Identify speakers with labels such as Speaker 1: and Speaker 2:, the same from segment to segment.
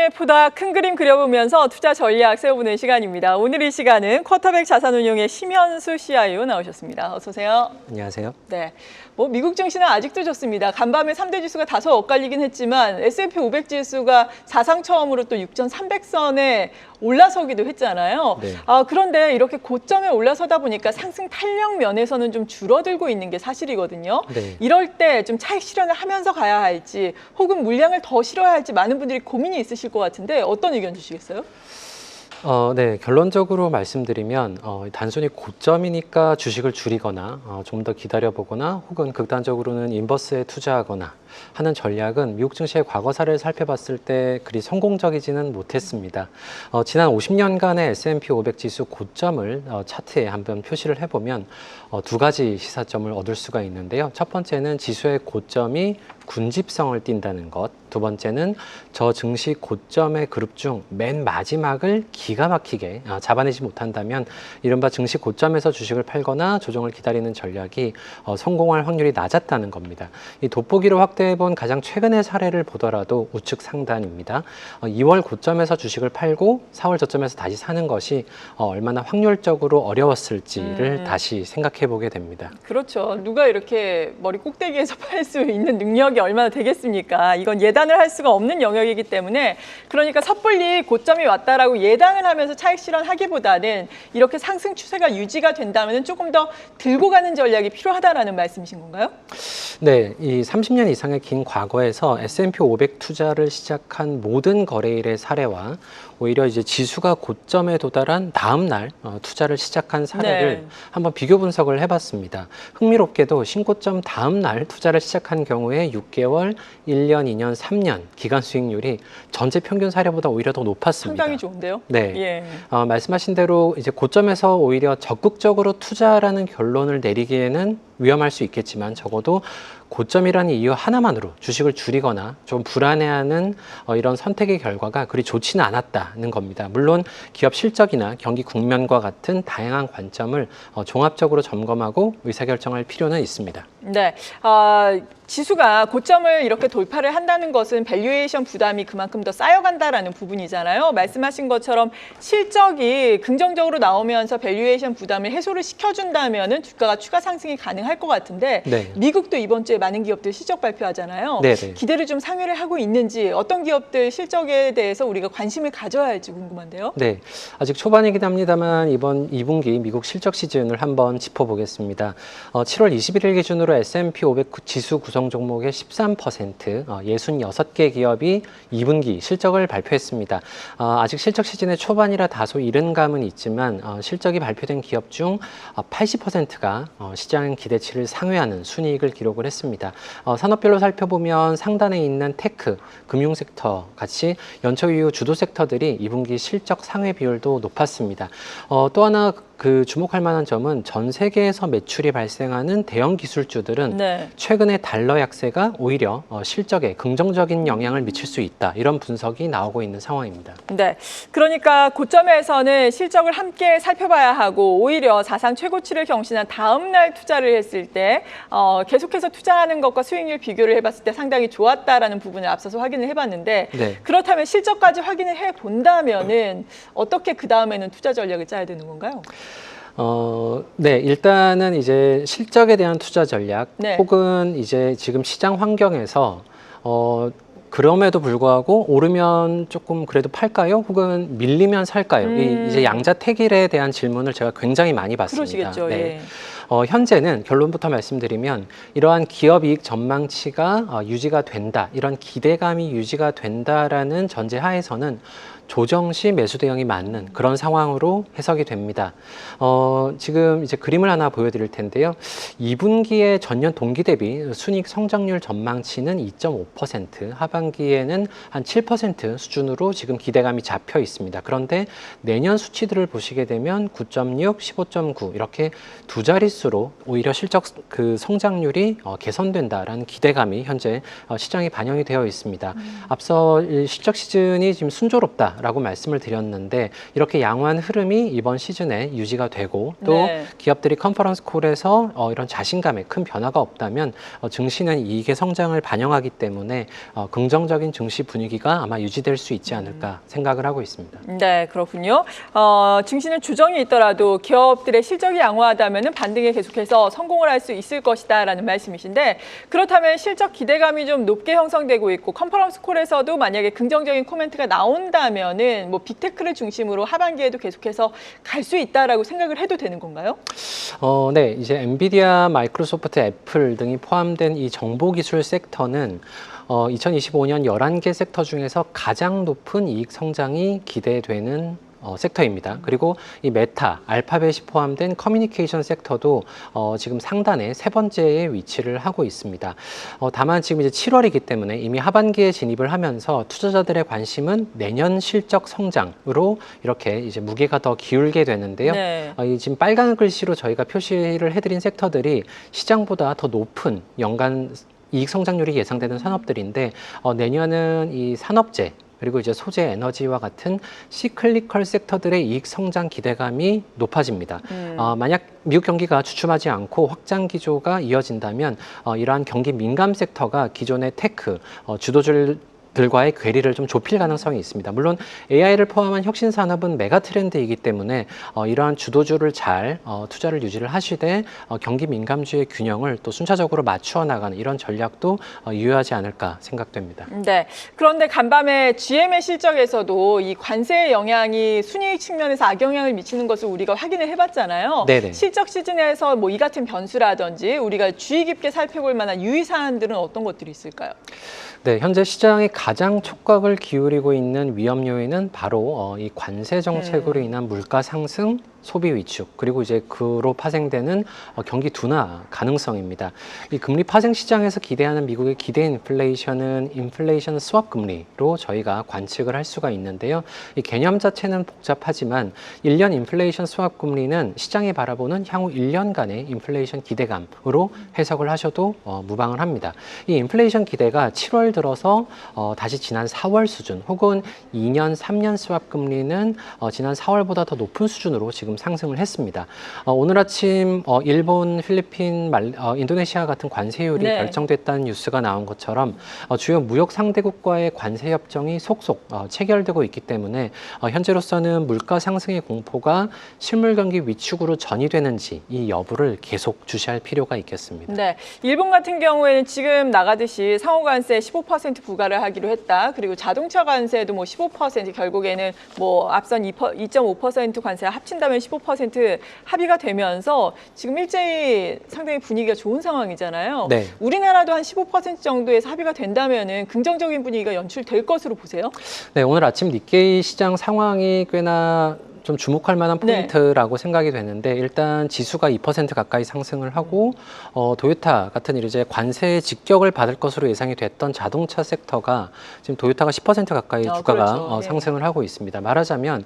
Speaker 1: 시장에 보다 큰 그림 그려보면서 투자 전략 세워보는 시간입니다. 오늘 이 시간은 쿼터백 자산운용의 심현수 CIO 나오셨습니다. 어서 오세요.
Speaker 2: 안녕하세요.
Speaker 1: 네, 미국 증시는 아직도 좋습니다. 간밤에 3대 지수가 다소 엇갈리긴 했지만 S&P 500 지수가 사상 처음으로 또 6,300선에 올라서기도 했잖아요.
Speaker 2: 네.
Speaker 1: 그런데 이렇게 고점에 올라서다 보니까 상승 탄력 면에서는 좀 줄어들고 있는 게 사실이거든요.
Speaker 2: 네.
Speaker 1: 이럴 때 좀 차익 실현을 하면서 가야 할지 혹은 물량을 더 실어야 할지 많은 분들이 고민이 있으실 것 같은데 어떤 의견 주시겠어요?
Speaker 2: 네, 결론적으로 말씀드리면 단순히 고점이니까 주식을 줄이거나 좀 더 기다려보거나 혹은 극단적으로는 인버스에 투자하거나 하는 전략은 미국 증시의 과거사를 살펴봤을 때 그리 성공적이지는 못했습니다. 지난 50년간의 S&P 500 지수 고점을 차트에 한번 표시를 해보면 두 가지 시사점을 얻을 수가 있는데요. 첫 번째는 지수의 고점이 군집성을 띈다는 것, 두 번째는 저 증시 고점의 그룹 중 맨 마지막을 기가 막히게 잡아내지 못한다면 이른바 증시 고점에서 주식을 팔거나 조정을 기다리는 전략이 성공할 확률이 낮았다는 겁니다. 이 돋보기로 확대해본 가장 최근의 사례를 보더라도 우측 상단입니다. 2월 고점에서 주식을 팔고 4월 저점에서 다시 사는 것이 얼마나 확률적으로 어려웠을지를 다시 생각해 보게 됩니다.
Speaker 1: 그렇죠. 누가 이렇게 머리 꼭대기에서 팔 수 있는 능력이 얼마나 되겠습니까? 이건 예단을 할 수가 없는 영역이기 때문에 그러니까 섣불리 고점이 왔다라고 예단을 하면서 차익 실현하기보다는 이렇게 상승 추세가 유지가 된다면 조금 더 들고 가는 전략이 필요하다라는 말씀이신 건가요?
Speaker 2: 네, 이 30년 이상의 긴 과거에서 S&P 500 투자를 시작한 모든 거래일의 사례와 오히려 이제 지수가 고점에 도달한 다음 날 투자를 시작한 사례를 한번 비교 분석을 해봤습니다. 흥미롭게도 신고점 다음 날 투자를 시작한 경우에 6개월, 1년, 2년, 3년 기간 수익률이 전체 평균 사례보다 오히려 더 높았습니다.
Speaker 1: 상당히 좋은데요?
Speaker 2: 네,
Speaker 1: 예.
Speaker 2: 말씀하신 대로 이제 고점에서 오히려 적극적으로 투자라는 결론을 내리기에는 위험할 수 있겠지만 적어도 고점이라는 이유 하나만으로 주식을 줄이거나 좀 불안해하는 이런 선택의 결과가 그리 좋지는 않았다는 겁니다. 물론 기업 실적이나 경기 국면과 같은 다양한 관점을 종합적으로 점검하고 의사결정할 필요는 있습니다.
Speaker 1: 네, 지수가 고점을 이렇게 돌파를 한다는 것은 밸류에이션 부담이 그만큼 더 쌓여간다라는 부분이잖아요. 말씀하신 것처럼 실적이 긍정적으로 나오면서 밸류에이션 부담을 해소를 시켜준다면은 주가가 추가 상승이 가능할 것 같은데
Speaker 2: 네.
Speaker 1: 미국도 이번 주에 많은 기업들 실적 발표하잖아요.
Speaker 2: 네네.
Speaker 1: 기대를 좀 상회를 하고 있는지 어떤 기업들 실적에 대해서 우리가 관심을 가져야 할지 궁금한데요.
Speaker 2: 네, 아직 초반이긴 합니다만 이번 2분기 미국 실적 시즌을 한번 짚어보겠습니다. 7월 21일 기준으로 S&P 500 지수 구성 종목의 13%, 66개 기업이 2분기 실적을 발표했습니다. 아직 실적 시즌의 초반이라 다소 이른 감은 있지만 실적이 발표된 기업 중 80%가 시장 기대치를 상회하는 순이익을 기록을 했습니다. 산업별로 살펴보면 상단에 있는 테크, 금융섹터 같이 연초 이후 주도 섹터들이 2분기 실적 상회 비율도 높았습니다. 또 하나 주목할 만한 점은 전 세계에서 매출이 발생하는 대형 기술주들은 최근에 달러 약세가 오히려 실적에 긍정적인 영향을 미칠 수 있다. 이런 분석이 나오고 있는 상황입니다.
Speaker 1: 네, 그러니까 고점에서는 실적을 함께 살펴봐야 하고 오히려 사상 최고치를 경신한 다음 날 투자를 했을 때 계속해서 투자하는 것과 수익률 비교를 해봤을 때 상당히 좋았다라는 부분을 앞서서 확인을 해봤는데 그렇다면 실적까지 확인을 해본다면은 어떻게 그 다음에는 투자 전략을 짜야 되는 건가요?
Speaker 2: 네, 일단은 이제 실적에 대한 투자 전략 혹은 이제 지금 시장 환경에서 그럼에도 불구하고 오르면 조금 그래도 팔까요? 혹은 밀리면 살까요? 이제 양자택일에 대한 질문을 제가 굉장히 많이 받습니다.
Speaker 1: 그러시겠죠. 예.
Speaker 2: 현재는 결론부터 말씀드리면 이러한 기업 이익 전망치가 유지가 된다, 이런 기대감이 유지가 된다라는 전제 하에서는 조정 시 매수 대응이 맞는 그런 상황으로 해석이 됩니다. 지금 이제 그림을 하나 보여드릴 텐데요. 2분기에 전년 동기 대비 순이익 성장률 전망치는 2.5%, 하반기에는 한 7% 수준으로 지금 기대감이 잡혀 있습니다. 그런데 내년 수치들을 보시게 되면 9.6, 15.9 이렇게 두 자릿수 할수록 오히려 실적 그 성장률이 개선된다라는 기대감이 현재 시장에 반영이 되어 있습니다. 앞서 이 실적 시즌이 지금 순조롭다라고 말씀을 드렸는데 이렇게 양호한 흐름이 이번 시즌에 유지가 되고 또
Speaker 1: 네.
Speaker 2: 기업들이 컨퍼런스 콜에서 이런 자신감에 큰 변화가 없다면 증시는 이익의 성장을 반영하기 때문에 긍정적인 증시 분위기가 아마 유지될 수 있지 않을까 생각을 하고 있습니다.
Speaker 1: 네, 그렇군요. 증시는 주정이 있더라도 기업들의 실적이 양호하다면 반등에 계속해서 성공을 할 수 있을 것이다라는 말씀이신데 그렇다면 실적 기대감이 좀 높게 형성되고 있고 컨퍼런스 콜에서도 만약에 긍정적인 코멘트가 나온다면은 뭐 빅테크를 중심으로 하반기에도 계속해서 갈 수 있다라고 생각을 해도 되는 건가요?
Speaker 2: 네, 이제 엔비디아, 마이크로소프트, 애플 등이 포함된 이 정보기술 섹터는 2025년 11개 섹터 중에서 가장 높은 이익 성장이 기대되는 섹터입니다. 그리고 이 메타, 알파벳이 포함된 커뮤니케이션 섹터도 지금 상단에 세 번째에 위치를 하고 있습니다. 다만 지금 이제 7월이기 때문에 이미 하반기에 진입을 하면서 투자자들의 관심은 내년 실적 성장으로 이렇게 이제 무게가 더 기울게 되는데요.
Speaker 1: 네.
Speaker 2: 이 지금 빨간 글씨로 저희가 표시를 해드린 섹터들이 시장보다 더 높은 연간 이익 성장률이 예상되는 산업들인데 내년은 이 산업재 그리고 이제 소재, 에너지와 같은 시클리컬 섹터들의 이익 성장 기대감이 높아집니다. 만약 미국 경기가 주춤하지 않고 확장 기조가 이어진다면 이러한 경기 민감 섹터가 기존의 테크, 주도주들과의 괴리를 좀 좁힐 가능성이 있습니다. 물론 AI를 포함한 혁신 산업은 메가 트렌드이기 때문에 이러한 주도주를 잘 투자를 유지를 하시되 경기 민감주의 균형을 또 순차적으로 맞추어 나가는 이런 전략도 유효하지 않을까 생각됩니다.
Speaker 1: 네. 그런데 간밤에 GM의 실적에서도 이 관세의 영향이 순이익 측면에서 악영향을 미치는 것을 우리가 확인을 해봤잖아요.
Speaker 2: 네네.
Speaker 1: 실적 시즌에서 뭐 이 같은 변수라든지 우리가 주의 깊게 살펴볼 만한 유의 사안들은 어떤 것들이 있을까요?
Speaker 2: 네, 현재 시장에 가장 촉각을 기울이고 있는 위험 요인은 바로 이 관세 정책으로 인한 물가 상승, 소비 위축, 그리고 이제 그로 파생되는 경기 둔화 가능성입니다. 이 금리 파생 시장에서 기대하는 미국의 기대 인플레이션은 인플레이션 스왑 금리로 저희가 관측을 할 수가 있는데요. 이 개념 자체는 복잡하지만 1년 인플레이션 스왑 금리는 시장이 바라보는 향후 1년간의 인플레이션 기대감으로 해석을 하셔도 무방을 합니다. 이 인플레이션 기대가 7월 들어서 다시 지난 4월 수준 혹은 2년, 3년 스왑 금리는 지난 4월보다 더 높은 수준으로 지금 상승을 했습니다. 오늘 아침 일본, 필리핀, 인도네시아 같은 관세율이
Speaker 1: 네.
Speaker 2: 결정됐다는 뉴스가 나온 것처럼 주요 무역 상대국과의 관세 협정이 속속 체결되고 있기 때문에 현재로서는 물가 상승의 공포가 실물 경기 위축으로 전이되는지 이 여부를 계속 주시할 필요가 있겠습니다.
Speaker 1: 네, 일본 같은 경우에는 지금 나가듯이 상호 관세 15% 부과를 하기로 했다. 그리고 자동차 관세도 뭐 15% 결국에는 뭐 앞선 2.5% 관세 합친다면 15% 합의가 되면서 지금 일제히 상당히 분위기가 좋은 상황이잖아요.
Speaker 2: 네.
Speaker 1: 우리나라도 한 15% 정도에서 합의가 된다면은 긍정적인 분위기가 연출될 것으로 보세요.
Speaker 2: 네, 오늘 아침 니케이 시장 상황이 꽤나 좀 주목할 만한 포인트라고 생각이 되는데 일단 지수가 2% 가까이 상승을 하고 도요타 같은 이제 관세의 직격을 받을 것으로 예상이 됐던 자동차 섹터가 지금 도요타가 10% 가까이 주가가
Speaker 1: 그렇죠. 네.
Speaker 2: 상승을 하고 있습니다. 말하자면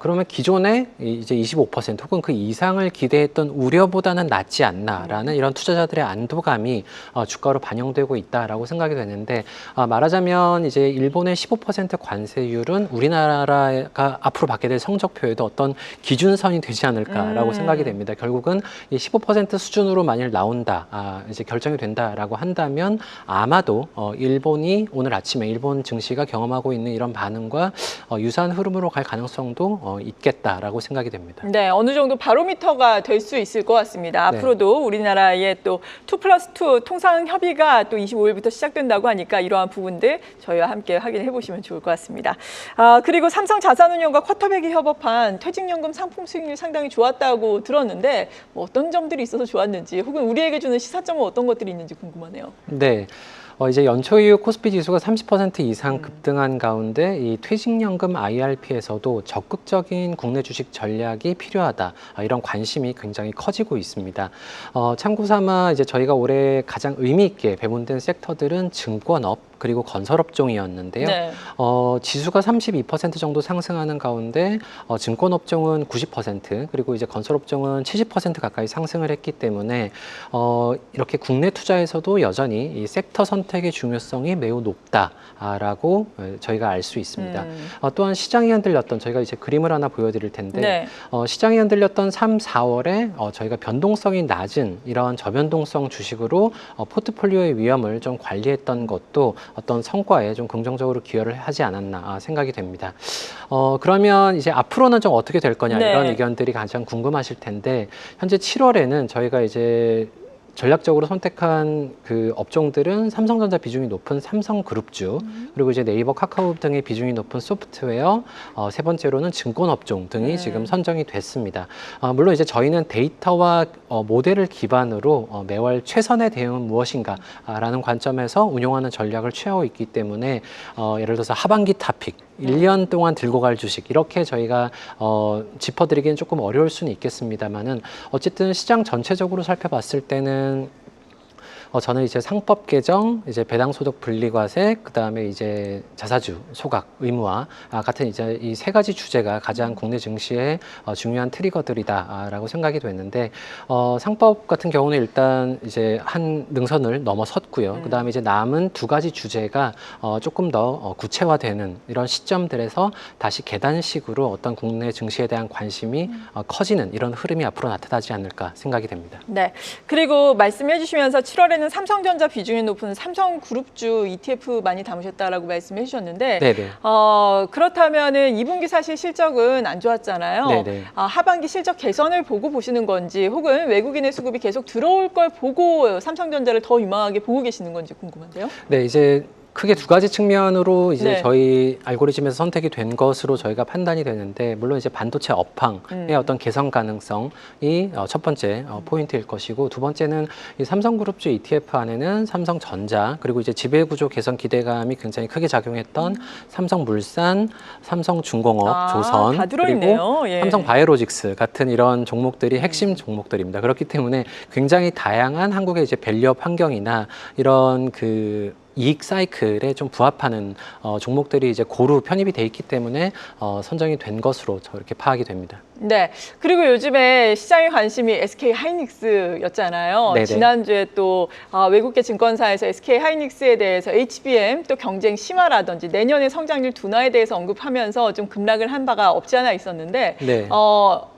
Speaker 2: 그러면 기존에 이제 25% 혹은 그 이상을 기대했던 우려보다는 낫지 않나라는 이런 투자자들의 안도감이 주가로 반영되고 있다라고 생각이 되는데 말하자면 이제 일본의 15% 관세율은 우리나라가 앞으로 받게 될 성적표에도 어떤 기준선이 되지 않을까라고 생각이 됩니다. 결국은 이 15% 수준으로 만일 나온다, 이제 결정이 된다라고 한다면 아마도 일본이 오늘 아침에 일본 증시가 경험하고 있는 이런 반응과 유사한 흐름으로 갈 가능성도 있겠다라고 생각이 됩니다.
Speaker 1: 네, 어느 정도 바로미터가 될 수 있을 것 같습니다.
Speaker 2: 네.
Speaker 1: 앞으로도 우리나라의 또 2+2 통상 협의가 또 25일부터 시작된다고 하니까 이러한 부분들 저희와 함께 확인해 보시면 좋을 것 같습니다. 그리고 삼성 자산운용과 쿼터백이 협업한 퇴직연금 상품 수익률이 상당히 좋았다고 들었는데 뭐 어떤 점들이 있어서 좋았는지 혹은 우리에게 주는 시사점은 어떤 것들이 있는지 궁금하네요.
Speaker 2: 네. 이제 연초 이후 코스피 지수가 30% 이상 급등한 가운데 이 퇴직연금 IRP에서도 적극적인 국내 주식 전략이 필요하다. 이런 관심이 굉장히 커지고 있습니다. 참고 삼아 이제 저희가 올해 가장 의미 있게 배분된 섹터들은 증권업, 그리고 건설업종이었는데요.
Speaker 1: 네.
Speaker 2: 지수가 32% 정도 상승하는 가운데 증권업종은 90% 그리고 이제 건설업종은 70% 가까이 상승을 했기 때문에 이렇게 국내 투자에서도 여전히 이 섹터 선택의 중요성이 매우 높다라고 저희가 알 수 있습니다. 또한 시장이 흔들렸던 저희가 이제 그림을 하나 보여드릴 텐데
Speaker 1: 네.
Speaker 2: 시장이 흔들렸던 3, 4월에 저희가 변동성이 낮은 이런 저변동성 주식으로 포트폴리오의 위험을 좀 관리했던 것도 어떤 성과에 좀 긍정적으로 기여를 하지 않았나 생각이 됩니다. 그러면 이제 앞으로는 좀 어떻게 될 거냐
Speaker 1: 네.
Speaker 2: 이런 의견들이 가장 궁금하실 텐데 현재 7월에는 저희가 이제 전략적으로 선택한 그 업종들은 삼성전자 비중이 높은 삼성그룹주, 그리고 이제 네이버, 카카오 등의 비중이 높은 소프트웨어, 세 번째로는 증권업종 등이 지금 선정이 됐습니다. 물론 이제 저희는 데이터와 모델을 기반으로 매월 최선의 대응은 무엇인가라는 관점에서 운용하는 전략을 취하고 있기 때문에 예를 들어서 하반기 타픽, 1년 동안 들고 갈 주식 이렇게 저희가 짚어드리기는 조금 어려울 수는 있겠습니다만은 어쨌든 시장 전체적으로 살펴봤을 때는 저는 이제 상법 개정, 이제 배당소득 분리과세, 그 다음에 이제 자사주 소각 의무화 같은 이제 이 세 가지 주제가 가장 국내 증시의 중요한 트리거들이다라고 생각이 됐는데 상법 같은 경우는 일단 이제 한 능선을 넘어섰고요. 그 다음에 이제 남은 두 가지 주제가 조금 더 구체화되는 이런 시점들에서 다시 계단식으로 어떤 국내 증시에 대한 관심이 커지는 이런 흐름이 앞으로 나타나지 않을까 생각이 됩니다.
Speaker 1: 네. 그리고 말씀해 주시면서 7월에는 삼성전자 비중이 높은 삼성그룹주 ETF 많이 담으셨다라고 말씀해 주셨는데
Speaker 2: 네네.
Speaker 1: 그렇다면은 2분기 사실 실적은 안 좋았잖아요.
Speaker 2: 네네.
Speaker 1: 하반기 실적 개선을 보고 보시는 건지 혹은 외국인의 수급이 계속 들어올 걸 보고 삼성전자를 더 유망하게 보고 계시는 건지 궁금한데요.
Speaker 2: 네, 이제 크게 두 가지 측면으로 이제
Speaker 1: 네.
Speaker 2: 저희 알고리즘에서 선택이 된 것으로 저희가 판단이 되는데 물론 이제 반도체 업황의 어떤 개선 가능성이 첫 번째 포인트일 것이고 두 번째는 이 삼성그룹주 ETF 안에는 삼성전자 그리고 이제 지배구조 개선 기대감이 굉장히 크게 작용했던 삼성물산, 삼성중공업, 조선
Speaker 1: 다
Speaker 2: 그리고
Speaker 1: 들어있네요. 예.
Speaker 2: 삼성바이오로직스 같은 이런 종목들이 핵심 종목들입니다. 그렇기 때문에 굉장히 다양한 한국의 이제 밸류업 환경이나 이런 그 이익 사이클에 좀 부합하는 종목들이 이제 고루 편입이 돼 있기 때문에 선정이 된 것으로 저렇게 파악이 됩니다.
Speaker 1: 네. 그리고 요즘에 시장의 관심이 SK 하이닉스였잖아요.
Speaker 2: 네네.
Speaker 1: 지난주에 또 외국계 증권사에서 SK 하이닉스에 대해서 HBM 또 경쟁 심화라든지 내년의 성장률 둔화에 대해서 언급하면서 좀 급락을 한 바가 없지 않아 있었는데
Speaker 2: 네.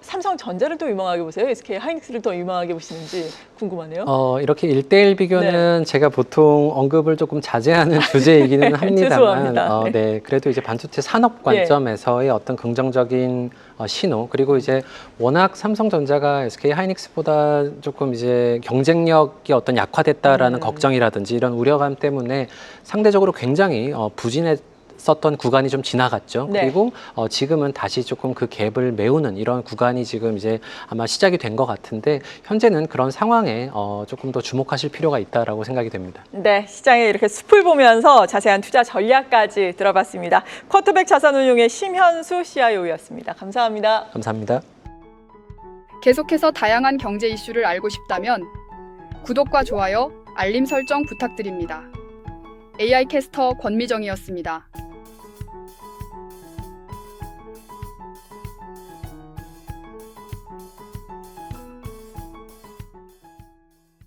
Speaker 1: 삼성전자를 더 유망하게 보세요? SK 하이닉스를 더 유망하게 보시는지 궁금하네요.
Speaker 2: 이렇게 1대1 비교는 제가 보통 언급을 조금 자제하는 주제이기는 합니다만,
Speaker 1: 죄송합니다.
Speaker 2: 네, 그래도 이제 반도체 산업 관점에서의 어떤 긍정적인 신호 그리고 이제 워낙 삼성전자가 SK 하이닉스보다 조금 이제 경쟁력이 어떤 약화됐다라는 걱정이라든지 이런 우려감 때문에 상대적으로 굉장히 부진했었던 구간이 좀 지나갔죠.
Speaker 1: 네.
Speaker 2: 그리고 지금은 다시 조금 그 갭을 메우는 이런 구간이 지금 이제 아마 시작이 된 것 같은데 현재는 그런 상황에 조금 더 주목하실 필요가 있다라고 생각이 됩니다.
Speaker 1: 네, 시장에 이렇게 숲을 보면서 자세한 투자 전략까지 들어봤습니다. 쿼터백 자산운용의 심현수 CIO였습니다. 감사합니다.
Speaker 2: 감사합니다.
Speaker 3: 계속해서 다양한 경제 이슈를 알고 싶다면 구독과 좋아요, 알림 설정 부탁드립니다. AI 캐스터 권미정이었습니다.